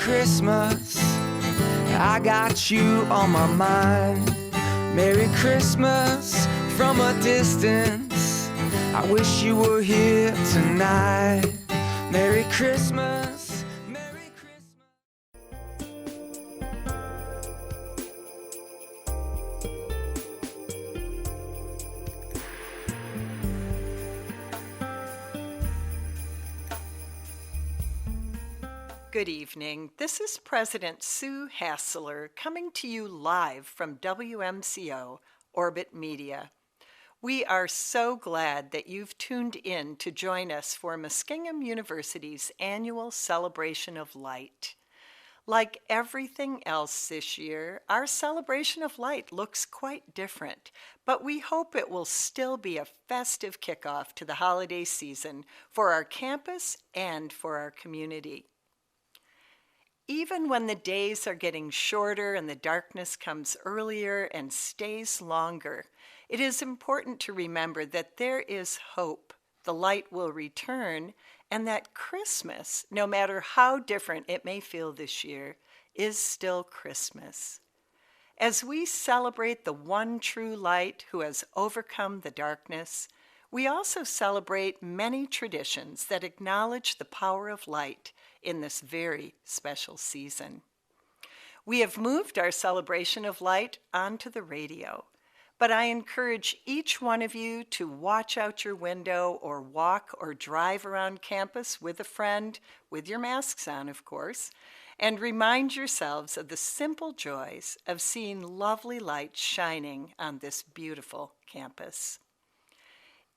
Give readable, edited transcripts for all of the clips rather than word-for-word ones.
Christmas, I got you on my mind. Merry Christmas from a distance, I wish you were here tonight. Merry Christmas, Merry Christmas. Good evening. This is President Sue Hassler coming to you live from WMCO Orbit Media. We are so glad that you've tuned in to join us for Muskingum University's annual Celebration of Light. Like everything else this year, our Celebration of Light looks quite different, but we hope it will still be a festive kickoff to the holiday season for our campus and for our community. Even when the days are getting shorter and the darkness comes earlier and stays longer, it is important to remember that there is hope. The light will return, and that Christmas, no matter how different it may feel this year, is still Christmas. As we celebrate the one true light who has overcome the darkness, we also celebrate many traditions that acknowledge the power of light in this very special season. We have moved our celebration of light onto the radio, but I encourage each one of you to watch out your window or walk or drive around campus with a friend, with your masks on, of course, and remind yourselves of the simple joys of seeing lovely light shining on this beautiful campus.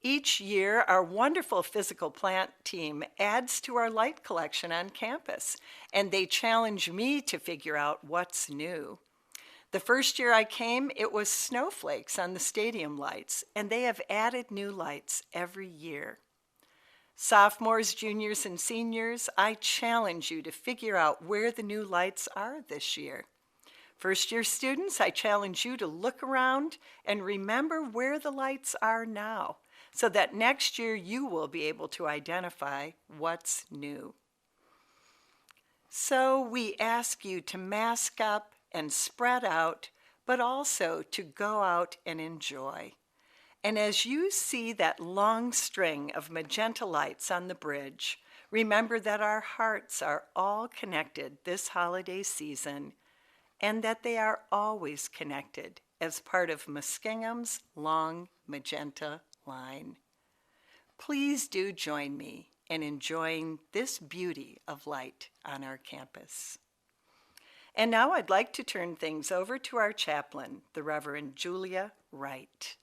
Each year, our wonderful physical plant team adds to our light collection on campus, and they challenge me to figure out what's new. The first year I came, it was snowflakes on the stadium lights, and they have added new lights every year. Sophomores, juniors, and seniors, I challenge you to figure out where the new lights are this year. First-year students, I challenge you to look around and remember where the lights are now, so that next year you will be able to identify what's new. So we ask you to mask up and spread out, but also to go out and enjoy. And as you see that long string of magenta lights on the bridge, remember that our hearts are all connected this holiday season, and that they are always connected as part of Muskingum's long magenta line. Please do join me in enjoying this beauty of light on our campus. And now I'd like to turn things over to our chaplain, the Reverend Julia Wright.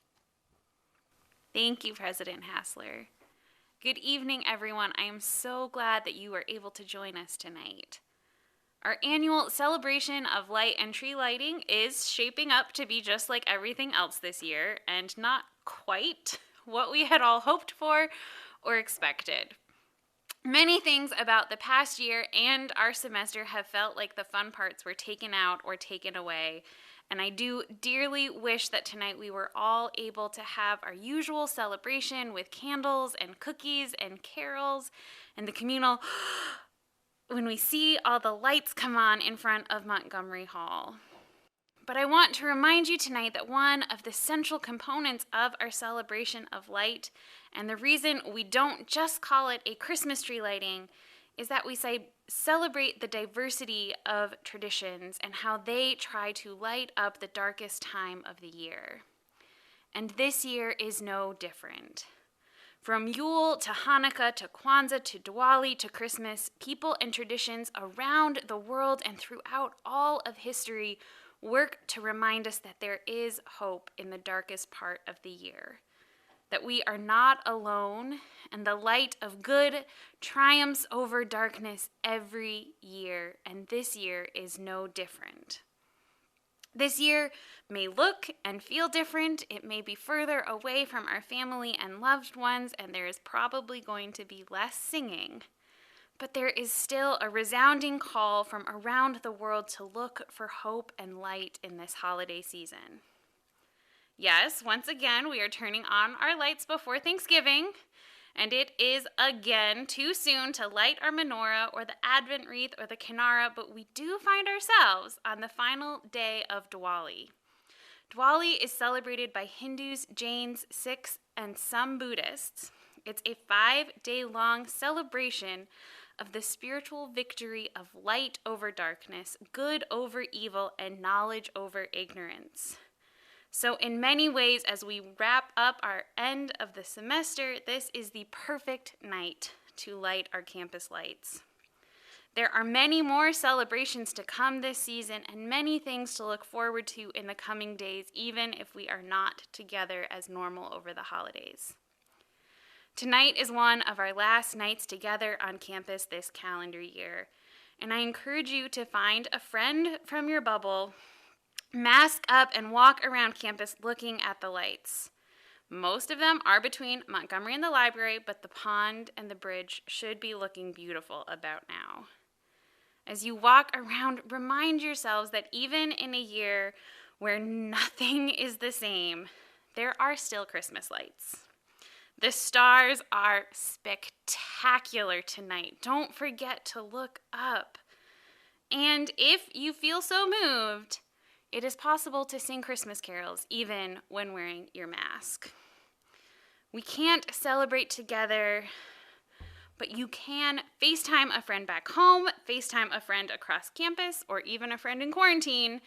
Thank you, President Hassler. Good evening, everyone. I am so glad that you are able to join us tonight. Our annual celebration of light and tree lighting is shaping up to be just like everything else this year, and not quite what we had all hoped for or expected. Many things about the past year and our semester have felt like the fun parts were taken out or taken away, and I do dearly wish that tonight we were all able to have our usual celebration with candles and cookies and carols and the communal when we see all the lights come on in front of Montgomery Hall. But I want to remind you tonight that one of the central components of our celebration of light, and the reason we don't just call it a Christmas tree lighting, is that we celebrate the diversity of traditions and how they try to light up the darkest time of the year. And this year is no different. From Yule to Hanukkah to Kwanzaa to Diwali to Christmas, people and traditions around the world and throughout all of history work to remind us that there is hope in the darkest part of the year, that we are not alone, and the light of good triumphs over darkness every year, and this year is no different. This year may look and feel different. It may be further away from our family and loved ones, and there is probably going to be less singing. But there is still a resounding call from around the world to look for hope and light in this holiday season. Yes, once again, we are turning on our lights before Thanksgiving, And it is again too soon to light our menorah or the Advent wreath or the kinara, but we do find ourselves on the final day of Diwali. Diwali is celebrated by Hindus, Jains, Sikhs, and some Buddhists. It's a 5-day-long celebration of the spiritual victory of light over darkness, good over evil, and knowledge over ignorance. So in many ways, as we wrap up our end of the semester, this is the perfect night to light our campus lights. There are many more celebrations to come this season and many things to look forward to in the coming days, even if we are not together as normal over the holidays. Tonight is one of our last nights together on campus this calendar year, and I encourage you to find a friend from your bubble, mask up, and walk around campus looking at the lights. Most of them are between Montgomery and the library, but the pond and the bridge should be looking beautiful about now. As you walk around, remind yourselves that even in a year where nothing is the same, there are still Christmas lights. The stars are spectacular tonight. Don't forget to look up. And if you feel so moved, it is possible to sing Christmas carols even when wearing your mask. We can't celebrate together, but you can FaceTime a friend back home, FaceTime a friend across campus, or even a friend in quarantine,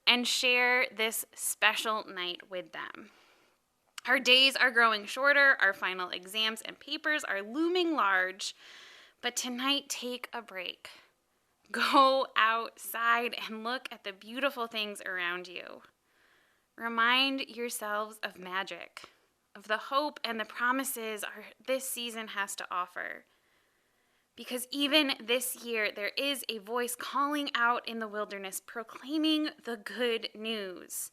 and share this special night with them. Our days are growing shorter, our final exams and papers are looming large, but tonight take a break. Go outside and look at the beautiful things around you. Remind yourselves of magic, of the hope and the promises this season has to offer. Because even this year, there is a voice calling out in the wilderness, proclaiming the good news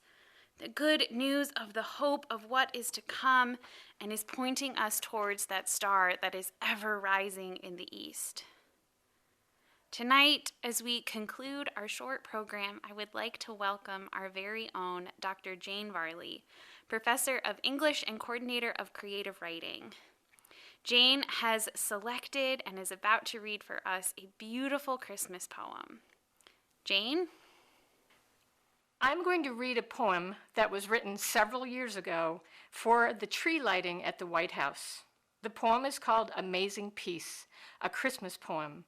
of the hope of what is to come, and is pointing us towards that star that is ever rising in the east. Tonight, as we conclude our short program, I would like to welcome our very own Dr. Jane Varley, Professor of English and Coordinator of Creative Writing. Jane has selected and is about to read for us a beautiful Christmas poem. Jane? I'm going to read a poem that was written several years ago for the tree lighting at the White House. The poem is called Amazing Peace, a Christmas poem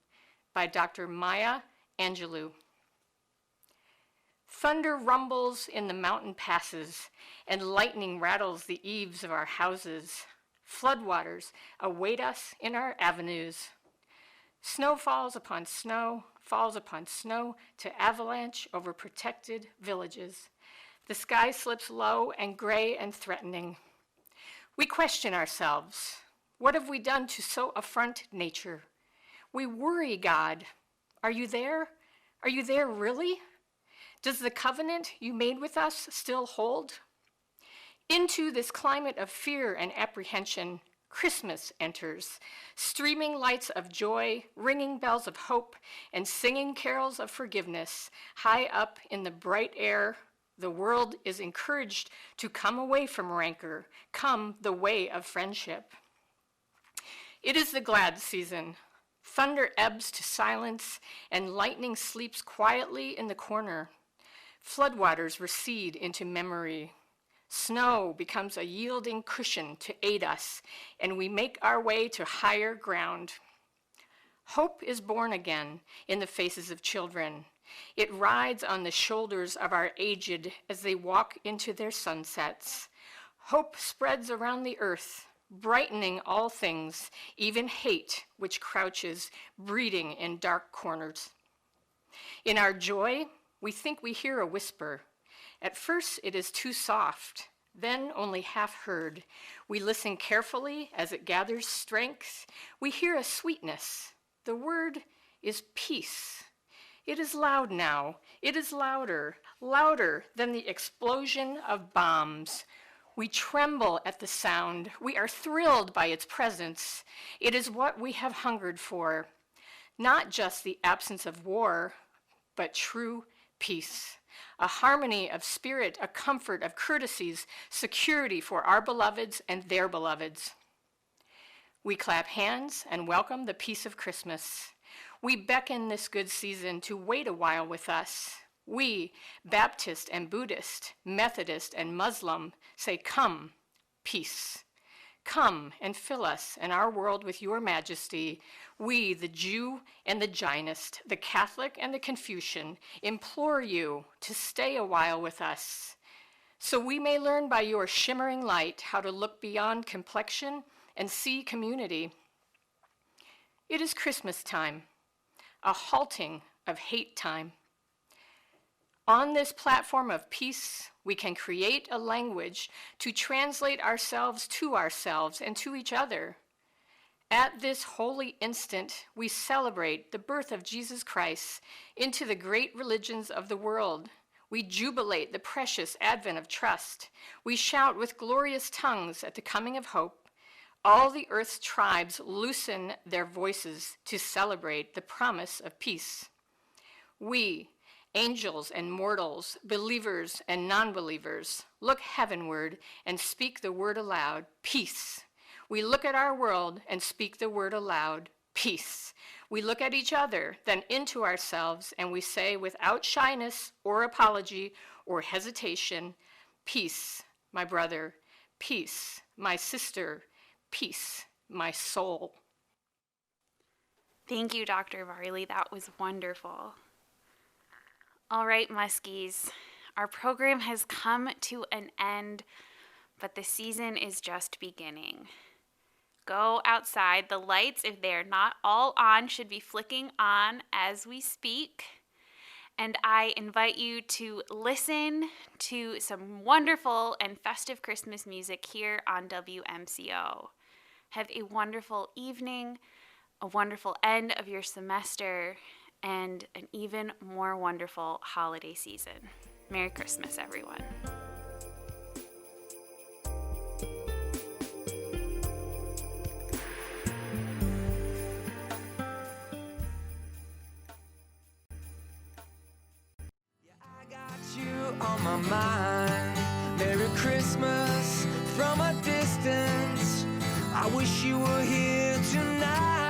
by Dr. Maya Angelou. Thunder rumbles in the mountain passes, and lightning rattles the eaves of our houses. Floodwaters await us in our avenues. Snow falls upon snow to avalanche over protected villages. The sky slips low and gray and threatening. We question ourselves. What have we done to so affront nature? We worry God. Are you there? Are you there really? Does the covenant you made with us still hold? Into this climate of fear and apprehension, Christmas enters, streaming lights of joy, ringing bells of hope, and singing carols of forgiveness. High up in the bright air, the world is encouraged to come away from rancor, come the way of friendship. It is the glad season. Thunder ebbs to silence, and lightning sleeps quietly in the corner. Floodwaters recede into memory. Snow becomes a yielding cushion to aid us, and we make our way to higher ground. Hope is born again in the faces of children. It rides on the shoulders of our aged as they walk into their sunsets. Hope spreads around the earth, brightening all things, even hate, which crouches, breeding in dark corners. In our joy, we think we hear a whisper. At first, it is too soft, then only half heard. We listen carefully as it gathers strength. We hear a sweetness. The word is peace. It is loud now. It is louder, louder than the explosion of bombs. We tremble at the sound. We are thrilled by its presence. It is what we have hungered for. Not just the absence of war, but true peace. A harmony of spirit, a comfort of courtesies, security for our beloveds and their beloveds. We clap hands and welcome the peace of Christmas. We beckon this good season to wait a while with us. We, Baptist and Buddhist, Methodist and Muslim, say, come, peace. Come and fill us and our world with your majesty. We, the Jew and the Jainist, the Catholic and the Confucian, implore you to stay a while with us, so we may learn by your shimmering light how to look beyond complexion and see community. It is Christmas time, a halting of hate time. On this platform of peace, we can create a language to translate ourselves and to each other. At this holy instant, we celebrate the birth of Jesus Christ into the great religions of the world. We jubilate the precious advent of trust. We shout with glorious tongues at the coming of hope. All the earth's tribes loosen their voices to celebrate the promise of peace. We, angels and mortals, believers and non-believers, look heavenward and speak the word aloud, peace. We look at our world and speak the word aloud, peace. We look at each other, then into ourselves, and we say without shyness or apology or hesitation, peace, my brother, peace, my sister, peace, my soul. Thank you, Dr. Varley. That was wonderful. All right, Muskies, our program has come to an end, but the season is just beginning. Go outside. The lights, if they're not all on, should be flicking on as we speak. And I invite you to listen to some wonderful and festive Christmas music here on WMCO. Have a wonderful evening, a wonderful end of your semester, and an even more wonderful holiday season. Merry Christmas, everyone. On my mind, Merry Christmas from a distance. I wish you were here tonight.